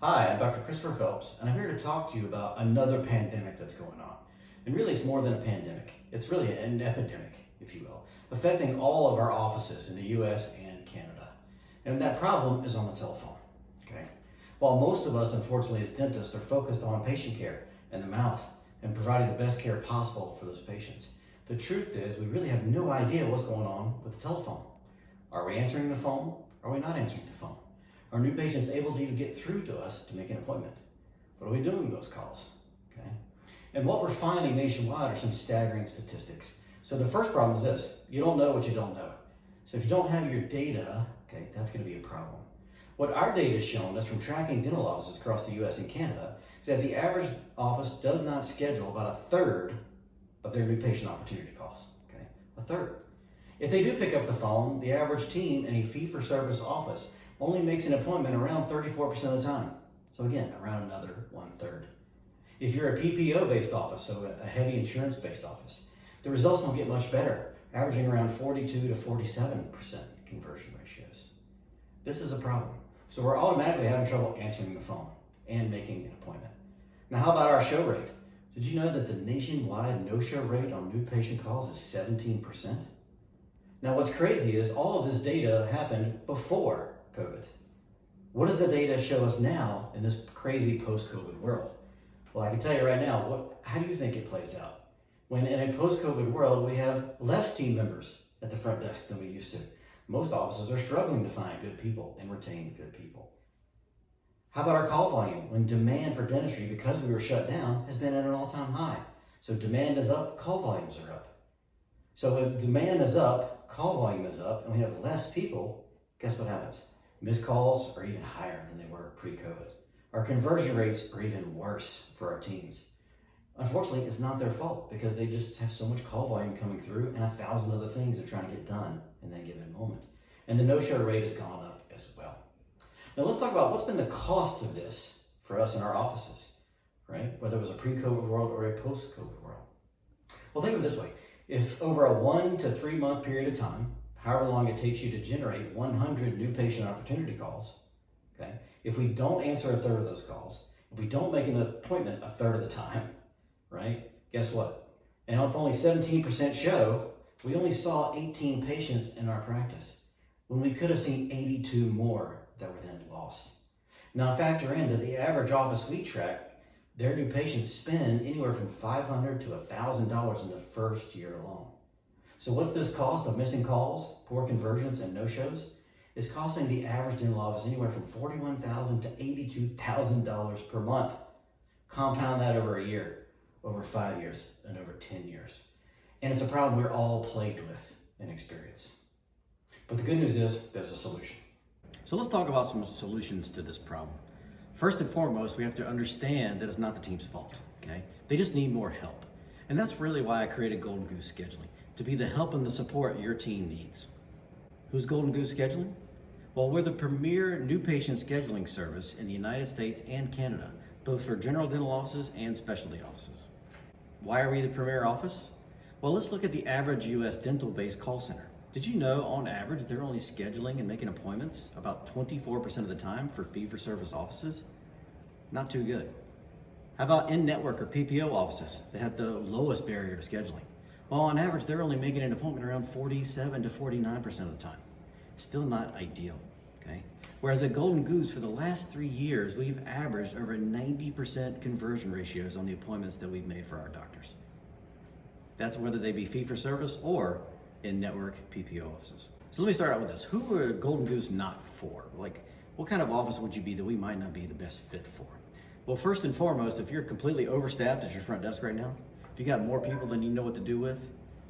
Hi, I'm Dr. Christopher Phelps, and I'm here to talk to you about another pandemic that's going on. And really, it's more than a pandemic. It's really an epidemic, if you will, affecting all of our offices in the US and Canada. And that problem is on the telephone, okay? While most of us, unfortunately, as dentists, are focused on patient care and the mouth and providing the best care possible for those patients, the truth is we really have no idea what's going on with the telephone. Are we answering the phone? Are we not answering the phone? Are new patients able to even get through to us to make an appointment? What are we doing with those calls? Okay. And what we're finding nationwide are some staggering statistics. So the first problem is this: you don't know what you don't know. So if you don't have your data, okay, that's going to be a problem. What our data has shown us from tracking dental offices across the US and Canada is that the average office does not schedule about a third of their new patient opportunity calls. Okay, a third. If they do pick up the phone, the average team in a fee-for-service office only makes an appointment around 34% of the time. So again, around another 1/3. If you're a PPO-based office, so a heavy insurance-based office, the results don't get much better, averaging around 42 to 47% conversion ratios. This is a problem. So we're automatically having trouble answering the phone and making an appointment. Now, how about our show rate? Did you know that the nationwide no-show rate on new patient calls is 17%? Now, what's crazy is all of this data happened before COVID. What does the data show us now in this crazy post-COVID world? Well, I can tell you right now, how do you think it plays out? When in a post-COVID world, we have less team members at the front desk than we used to. Most offices are struggling to find good people and retain good people. How about our call volume? When demand for dentistry, because we were shut down, has been at an all-time high. So demand is up, call volumes are up. So when demand is up, call volume is up, and we have less people, guess what happens? Missed calls are even higher than they were pre-COVID. Our conversion rates are even worse for our teams. Unfortunately, it's not their fault because they just have so much call volume coming through and 1,000 other things they're trying to get done in that given moment. And the no-show rate has gone up as well. Now let's talk about what's been the cost of this for us in our offices, right? Whether it was a pre-COVID world or a post-COVID world. Well, think of it this way. If over a 1 to 3 month period of time, however long it takes you to generate 100 new patient opportunity calls, okay? If we don't answer a third of those calls, if we don't make an appointment a third of the time, right? Guess what? And if only 17% show, we only saw 18 patients in our practice, when we could have seen 82 more that were then lost. Now factor in that the average office we track, their new patients spend anywhere from $500 to $1,000 in the first year alone. So what's this cost of missing calls, poor conversions, and no-shows? It's costing the average dental office anywhere from $41,000 to $82,000 per month. Compound that over a year, over 5 years, and over 10 years. And it's a problem we're all plagued with and experience. But the good news is there's a solution. So let's talk about some solutions to this problem. First and foremost, we have to understand that it's not the team's fault, okay? They just need more help. And that's really why I created Golden Goose Scheduling, to be the help and the support your team needs. Who's Golden Goose Scheduling? Well, we're the premier new patient scheduling service in the United States and Canada, both for general dental offices and specialty offices. Why are we the premier office? Well, let's look at the average US dental-based call center. Did you know, on average, they're only scheduling and making appointments about 24% of the time for fee-for-service offices? Not too good. How about in-network or PPO offices that have the lowest barrier to scheduling? Well, on average, they're only making an appointment around 47 to 49% of the time. Still not ideal, okay? Whereas at Golden Goose, for the last 3 years, we've averaged over 90% conversion ratios on the appointments that we've made for our doctors. That's whether they be fee-for-service or in-network PPO offices. So let me start out with this. Who are Golden Goose not for? Like, what kind of office would you be that we might not be the best fit for? Well, first and foremost, if you're completely overstaffed at your front desk right now, if you got more people than you know what to do with,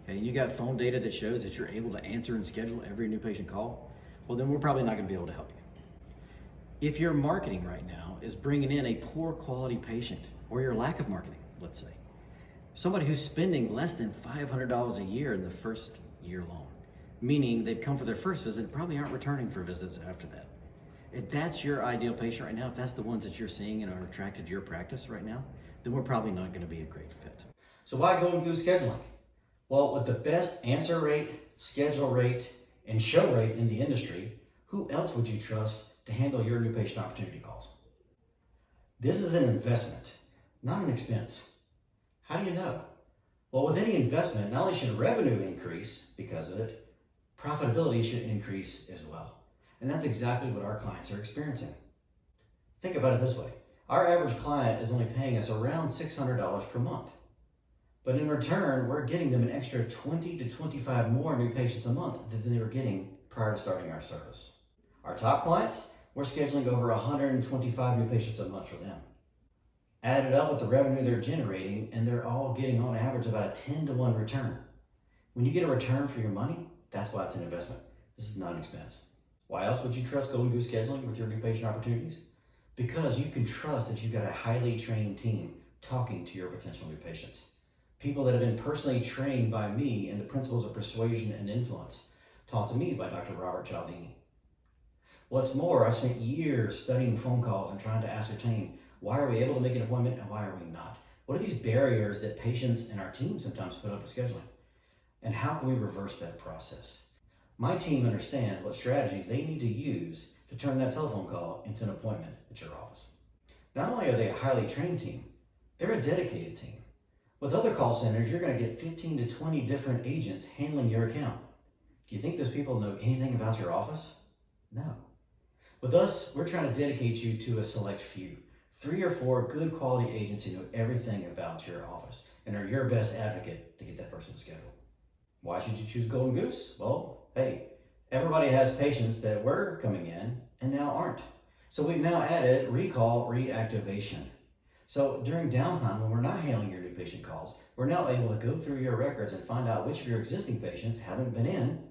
okay, and you got phone data that shows that you're able to answer and schedule every new patient call, well, then we're probably not gonna be able to help you. If your marketing right now is bringing in a poor quality patient, or your lack of marketing, let's say, somebody who's spending less than $500 a year in the first year alone, meaning they've come for their first visit and probably aren't returning for visits after that. If that's your ideal patient right now, if that's the ones that you're seeing and are attracted to your practice right now, then we're probably not going to be a great fit. So why Golden Goose Scheduling? Well, with the best answer rate, schedule rate, and show rate in the industry, who else would you trust to handle your new patient opportunity calls? This is an investment, not an expense. How do you know? Well, with any investment, not only should revenue increase because of it, profitability should increase as well. And that's exactly what our clients are experiencing. Think about it this way. Our average client is only paying us around $600 per month. But in return, we're getting them an extra 20 to 25 more new patients a month than they were getting prior to starting our service. Our top clients, we're scheduling over 125 new patients a month for them. Added up with the revenue they're generating, and they're all getting on average about a 10-to-1 return. When you get a return for your money, that's why it's an investment. This is not an expense. Why else would you trust Golden Goose Scheduling with your new patient opportunities? Because you can trust that you've got a highly trained team talking to your potential new patients. People that have been personally trained by me in the principles of persuasion and influence, taught to me by Dr. Robert Cialdini. What's more, I've spent years studying phone calls and trying to ascertain why are we able to make an appointment and why are we not? What are these barriers that patients and our team sometimes put up with scheduling? And how can we reverse that process? My team understands what strategies they need to use to turn that telephone call into an appointment at your office. Not only are they a highly trained team, they're a dedicated team. With other call centers, you're going to get 15 to 20 different agents handling your account. Do you think those people know anything about your office? No. With us, we're trying to dedicate you to a select few, 3 or 4 good quality agents who know everything about your office and are your best advocate to get that person scheduled. Why should you choose Golden Goose? Well, hey, everybody has patients that were coming in and now aren't. So we've now added recall reactivation. So during downtime, when we're not handling your new patient calls, we're now able to go through your records and find out which of your existing patients haven't been in,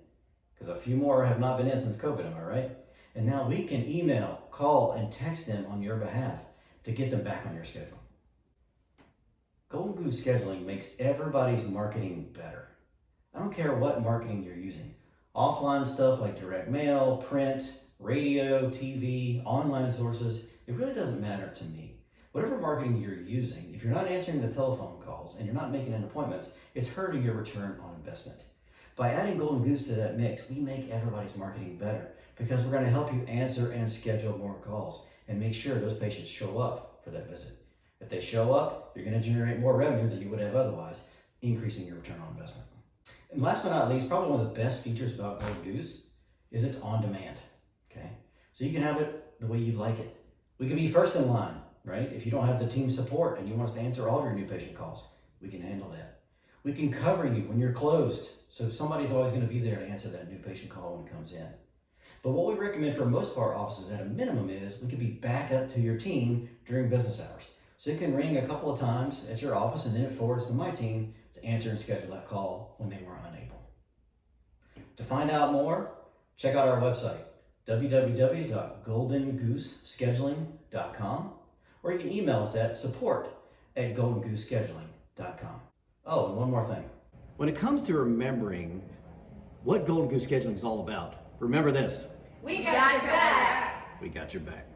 because a few more have not been in since COVID, am I right? And now we can email, call, and text them on your behalf to get them back on your schedule. Golden Goose Scheduling makes everybody's marketing better. I don't care what marketing you're using. Offline stuff like direct mail, print, radio, TV, online sources, it really doesn't matter to me. Whatever marketing you're using, if you're not answering the telephone calls and you're not making any appointments, it's hurting your return on investment. By adding Golden Goose to that mix, we make everybody's marketing better because we're going to help you answer and schedule more calls and make sure those patients show up for that visit. If they show up, you're going to generate more revenue than you would have otherwise, increasing your return on investment. And last but not least, probably one of the best features about Golden Goose is it's on demand, okay? So you can have it the way you like it. We can be first in line, right? If you don't have the team support and you want us to answer all of your new patient calls, we can handle that. We can cover you when you're closed, so somebody's always going to be there to answer that new patient call when it comes in. But what we recommend for most of our offices at a minimum is we can be back up to your team during business hours. So it can ring a couple of times at your office and then it forwards to my team to answer and schedule that call when they were unable. To find out more, check out our website, www.goldengoosescheduling.com, or you can email us at support@goldengoosescheduling.com. Oh, and one more thing. When it comes to remembering what Golden Goose Scheduling is all about, remember this. We got your back. We got your back.